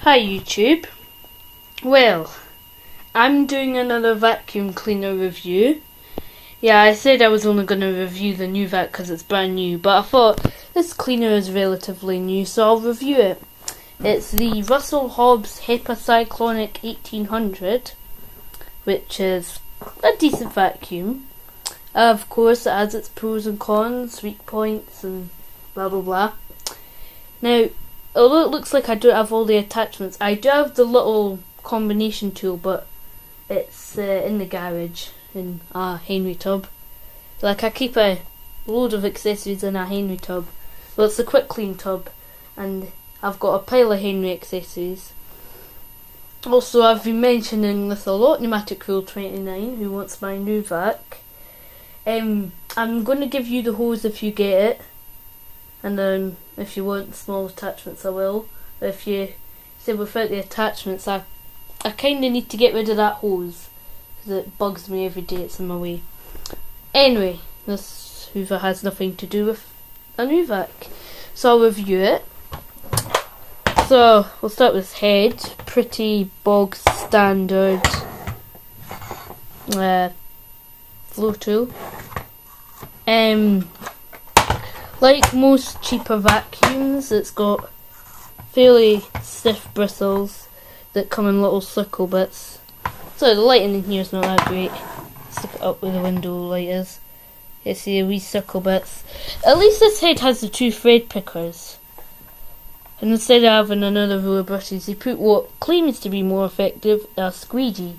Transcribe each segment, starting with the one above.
Hi YouTube. Well, I'm doing another vacuum cleaner review. Yeah, I said I was only going to review the new vac because it's brand new, but I thought this cleaner is relatively new, so I'll review it. It's the Hobbs Hepacyclonic 1800, which is a decent vacuum. Of course, it has its pros and cons, weak points, and blah blah blah. Now, although it looks like I don't have all the attachments, I do have the little combination tool, but it's in the garage in a Henry tub. Like, I keep a load of accessories in a Henry tub. Well, it's a quick clean tub, and I've got a pile of Henry accessories. Also, I've been mentioning this a lot, Pneumatic Rule 29, who wants my new vac. I'm going to give you the hose if you get it, and then if you want small attachments I will. But if you say without the attachments, I kind of need to get rid of that hose because it bugs me every day it's in my way. Anyway, this Hoover has nothing to do with a new vac, so I'll review it. So we'll start with head. Pretty bog standard floor tool. Like most cheaper vacuums, it's got fairly stiff bristles that come in little circle bits. So the lighting in here is not that great. Stick it up where the window light is. You see the wee circle bits. At least this head has the two thread pickers. And instead of having another row of brushes, they put what claims to be more effective, a squeegee.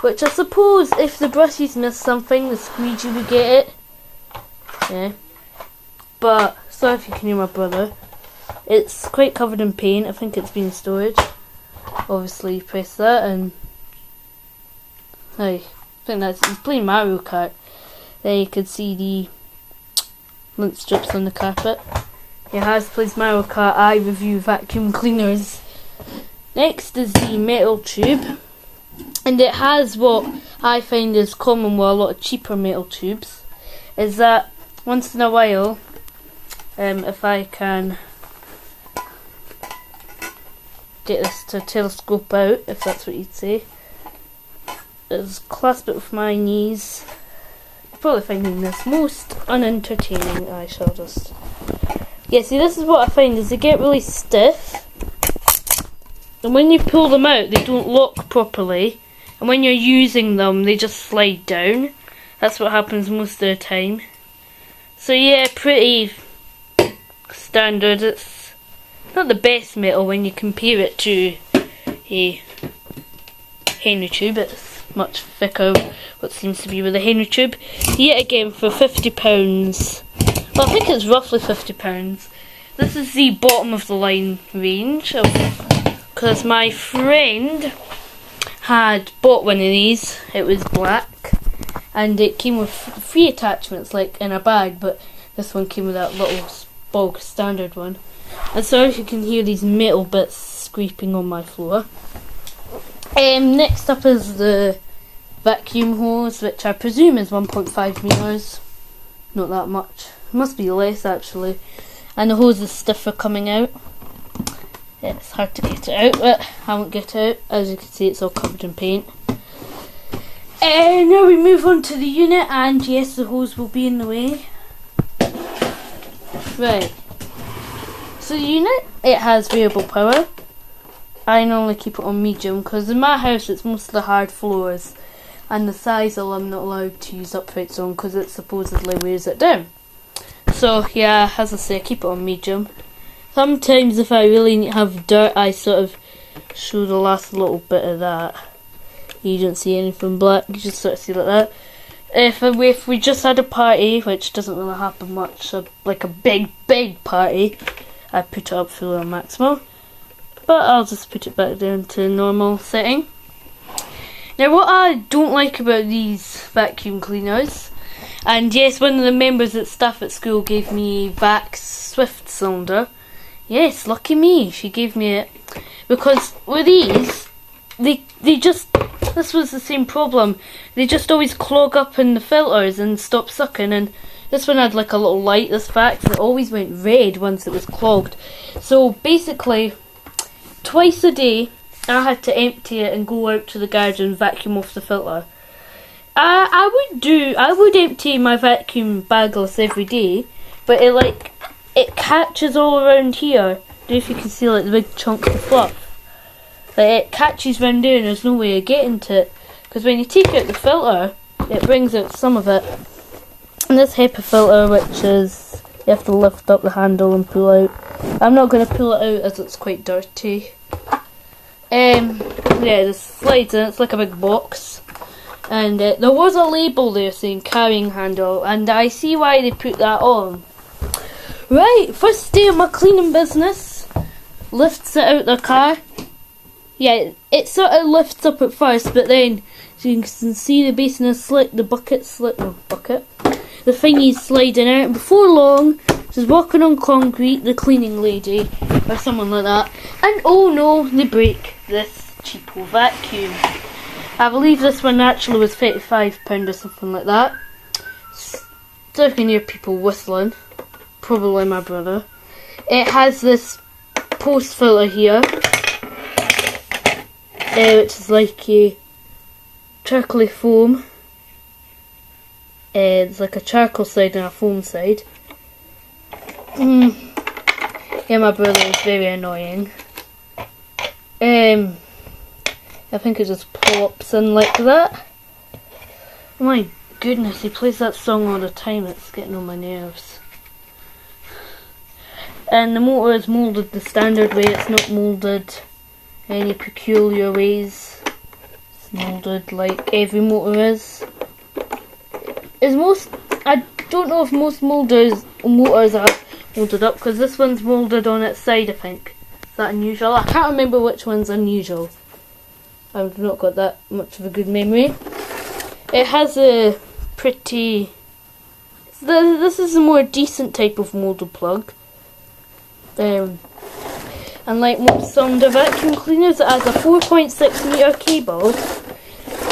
Which I suppose if the brushes miss something, the squeegee would get it. Yeah. But, sorry if you can hear my brother. It's quite covered in paint. I think it's been in storage. Obviously, you press that and... I think that's... He's playing Mario Kart. There you can see the lint strips on the carpet. Yeah, Hobbs plays Mario Kart. I review vacuum cleaners. Next is the metal tube. And it has what I find is common with a lot of cheaper metal tubes. Is that once in a while... if I can get this to telescope out, if that's what you'd say, is clasp it with my knees. Probably finding this most unentertaining. I shall just... Yeah, see, this is what I find is they get really stiff, and when you pull them out they don't lock properly, and when you're using them they just slide down. That's what happens most of the time. So yeah, pretty standard. It's not the best metal when you compare it to a Henry tube. It's much thicker, what seems to be with a Henry tube. Yet again, for £50, well, I think it's roughly £50. This is the bottom of the line range, because my friend had bought one of these. It was black, and it came with 3 attachments, like in a bag, but this one came with that little bog standard one. And so if you can hear these metal bits scraping on my floor. Next up is the vacuum hose, which I presume is 1.5 metres. Not that much. It must be less actually. And the hose is stiffer coming out. It's hard to get it out, but I won't get it out. As you can see, it's all covered in paint. Now we move on to the unit, and yes, the hose will be in the way. Right. So the unit, it has variable power. I normally keep it on medium because in my house it's mostly hard floors, and the Sizal I'm not allowed to use upright zone because it supposedly wears it down. So yeah, as I say, I keep it on medium. Sometimes if I really need to have dirt, I sort of show the last little bit of that. You don't see anything black, you just sort of see like that. If we just had a party, which doesn't really happen much, so like a big party, I put it up full on maximum. But I'll just put it back down to normal setting. Now what I don't like about these vacuum cleaners, and yes, one of the members at staff at school gave me Vac Swift cylinder. Yes, lucky me, she gave me it. Because with these, they just... This was the same problem. They just always clog up in the filters and stop sucking, and this one had like a little light, this Vac, and it always went red once it was clogged. So basically, twice a day I had to empty it and go out to the garage and vacuum off the filter. I would empty my vacuum bagless every day, but it catches all around here. I don't know if you can see like the big chunks of fluff. Like, it catches round there and there's no way of getting to it. Because when you take out the filter, it brings out some of it. And this HEPA filter, which is, you have to lift up the handle and pull out. I'm not going to pull it out as it's quite dirty. Yeah, this slides in, it's like a big box. And there was a label there saying carrying handle, and I see why they put that on. Right, first day of my cleaning business. Lifts it out the car. Yeah, it sort of lifts up at first, but then, so you can see the basin is the thingy's sliding out, and before long, she's walking on concrete, the cleaning lady, or someone like that, and oh no, they break this cheapo vacuum. I believe this one actually was £35 or something like that. So you can hear people whistling, probably my brother. It has this post filter here, which is like a charcoal foam. It's like a charcoal side and a foam side. Yeah, my brother is very annoying. I think it just plops in like that. Oh my goodness, he plays that song all the time, it's getting on my nerves. And the motor is moulded the standard way, it's not moulded any peculiar ways. It's moulded like every motor is. I don't know if most motors are moulded up, because this one's moulded on its side, I think. Is that unusual? I can't remember which one's unusual. I've not got that much of a good memory. It has a pretty... This is a more decent type of moulded plug. And like most cylinder vacuum cleaners, it has a 4.6 metre cable,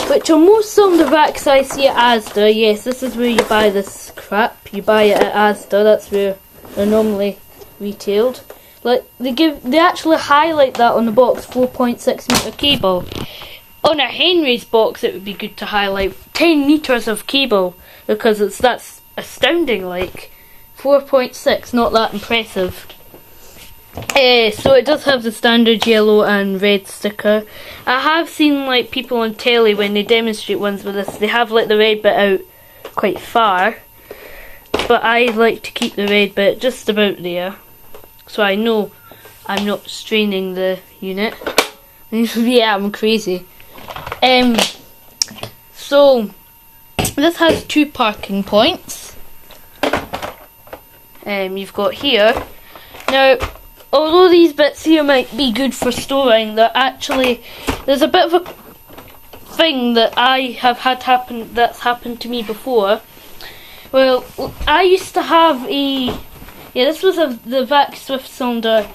which on most cylinder vacs I see at Asda. Yes, this is where you buy this crap. You buy it at Asda, that's where they're normally retailed. Like they actually highlight that on the box, 4.6 metre cable. On a Henry's box it would be good to highlight 10 metres of cable, because that's astounding, like 4.6, not that impressive. So it does have the standard yellow and red sticker. I have seen like people on telly when they demonstrate ones with this, they have like the red bit out quite far, but I like to keep the red bit just about there, so I know I'm not straining the unit. Yeah, I'm crazy. So this has 2 parking points. You've got here. Now, although these bits here might be good for storing, there's a bit of a thing that I have had happen that's happened to me before. Well, I used to have this was the Vac Swift cylinder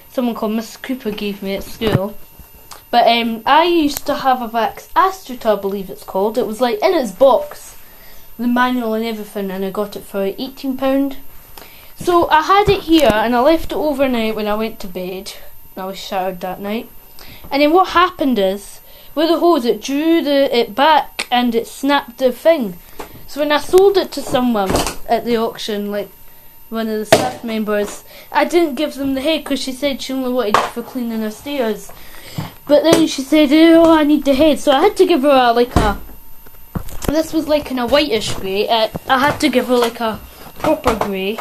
someone called Miss Cooper gave me at school. But I used to have a Vax Astrata, I believe it's called. It was like in its box, the manual and everything, and I got it for £18. So I had it here and I left it overnight when I went to bed. I was showered that night. And then what happened is, with the hose, it drew it back and it snapped the thing. So when I sold it to someone at the auction, like one of the staff members, I didn't give them the head because she said she only wanted it for cleaning her stairs. But then she said, oh, I need the head. So I had to give her this was like in a whitish grey. I had to give her like a proper grey.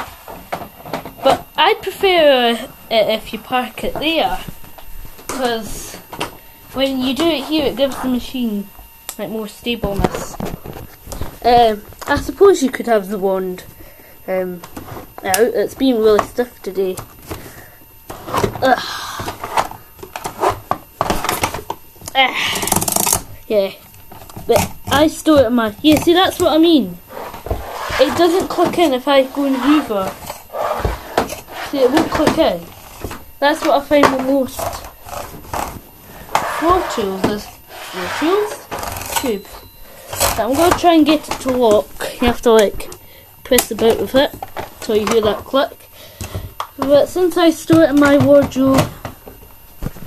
But I'd prefer it if you park it there, because when you do it here it gives the machine like more stableness. I suppose you could have the wand out. It's been really stiff today. Yeah, but I store it in my... Yeah, see, that's what I mean. It doesn't click in if I go and hoover. See, it won't click in. That's what I find with most floor tools is tube. So I'm going to try and get it to lock. You have to like press about with it until you hear that click. But since I store it in my wardrobe,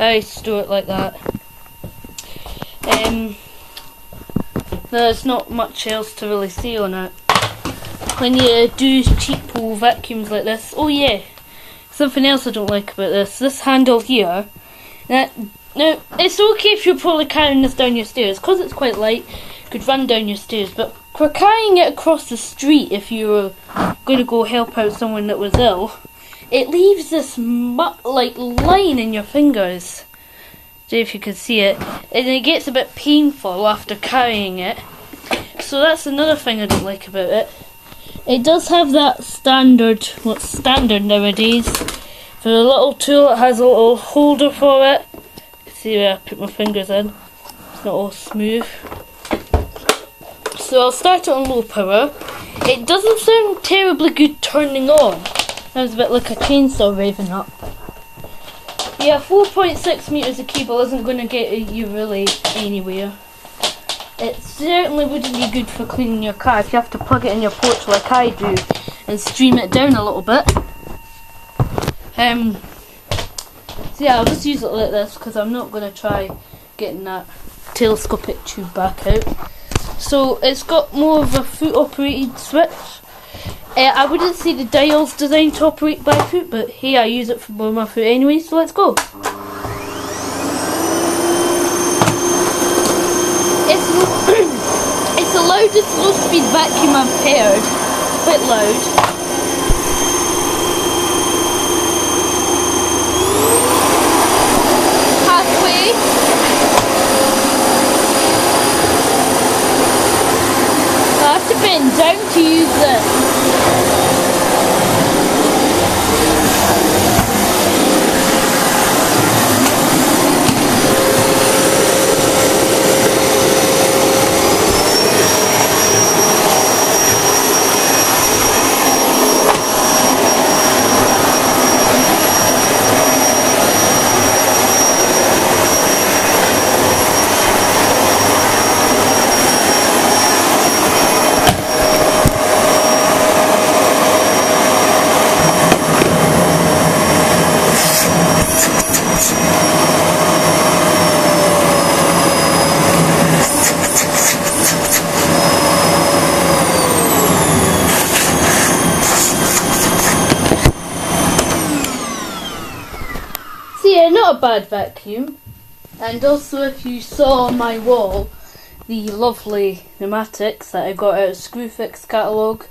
I store it like that. There's not much else to really say on it. When you do cheapo vacuums like this, oh yeah, something else I don't like about this handle here. Now, it's okay if you're probably carrying this down your stairs, because it's quite light, you could run down your stairs, but for carrying it across the street if you were going to go help out someone that was ill, it leaves this like line in your fingers. See if you can see it, and it gets a bit painful after carrying it. So that's another thing I don't like about it. It does have that standard, what's standard nowadays, for the little tool. It has a little holder for it. See where I put my fingers in. It's not all smooth. So I'll start it on low power. It doesn't sound terribly good turning on. Sounds a bit like a chainsaw revving up. Yeah, 4.6 metres of cable isn't going to get you really anywhere. It certainly wouldn't be good for cleaning your car if you have to plug it in your porch like I do and stream it down a little bit. So yeah, I'll just use it like this because I'm not going to try getting that telescopic tube back out. So it's got more of a foot operated switch. I wouldn't say the dial's designed to operate by foot, but hey, I use it for my foot anyway, so let's go. It's the loudest low speed vacuum I've heard. Quite loud. Halfway. I have to bend down to use this. Yeah, not a bad vacuum. And also, if you saw on my wall the lovely pneumatics that I got out of Screwfix catalogue,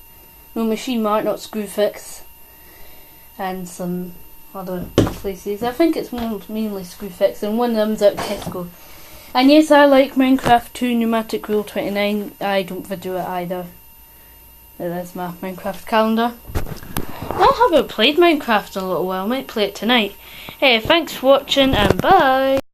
no Machine Mart, not Screwfix, and some other places. I think it's mainly Screwfix, and one of them's out of Tesco. And yes, I like Minecraft 2 Pneumatic Rule 29. I don't video it either. There's my Minecraft calendar. I haven't played Minecraft in a little while. I might play it tonight. Hey, thanks for watching and bye.